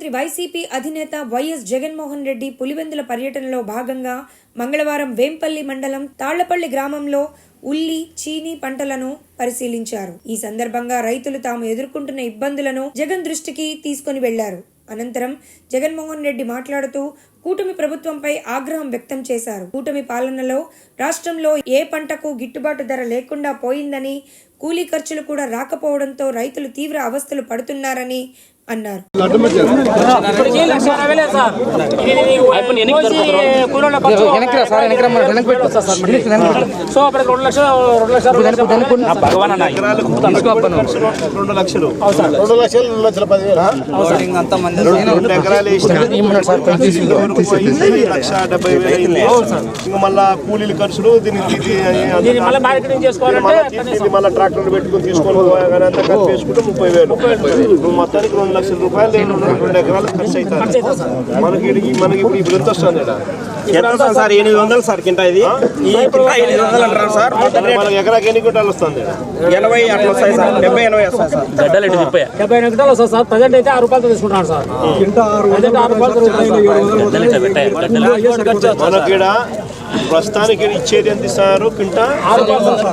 ముఖ్యమంత్రి వైసీపీ అధినేత వైఎస్ జగన్మోహన్ రెడ్డి పులివెందుల పర్యటనలో భాగంగా మంగళవారం వేంపల్లి మండలం తాళ్లపల్లి గ్రామంలో ఉల్లి, చీనీ పంటలను పరిశీలించారు. ఈ సందర్భంగా రైతులు తాము ఎదుర్కొంటున్న ఇబ్బందులను జగన్ దృష్టికి తీసుకుని వెళ్లారు. అనంతరం జగన్మోహన్ రెడ్డి మాట్లాడుతూ కూటమి ప్రభుత్వంపై ఆగ్రహం వ్యక్తం చేశారు. కూటమి పాలనలో రాష్ట్రంలో ఏ పంటకు గిట్టుబాటు ధర లేకుండా పోయిందని, కూలీ ఖర్చులు కూడా రాకపోవడంతో రైతులు తీవ్ర అవస్థలు పడుతున్నారని అన్నారు. మళ్ళా కూలీల ఖర్చులు మళ్ళీ ట్రాక్టర్లు పెట్టుకుని తీసుకొని కలిపేసుకుంటే 30,000 మొత్తానికి 2 లక్షల రూపాయలు 2 ఎకరాలు ఖర్చు అవుతారు. మనకి ఇప్పుడు ఎంత వస్తుంది సార్? 800 సార్ కింటా. ఇది 800 అంటారు సార్. మనకి ఎకరాకి ఎన్ని క్వింటాలు వస్తుంది? 80 అట్లా వస్తాయి సార్. 70-80 వస్తాయి సార్. 70 క్వింటాలు వస్తుంది సార్. ప్రజెంట్ అయితే 6 రూపాయలతో తీసుకుంటున్నాను సార్. మనకి ప్రస్తుతానికి ఇచ్చేది ఎంత ఇస్తారు? క్వింటా 6 రూపాయలు.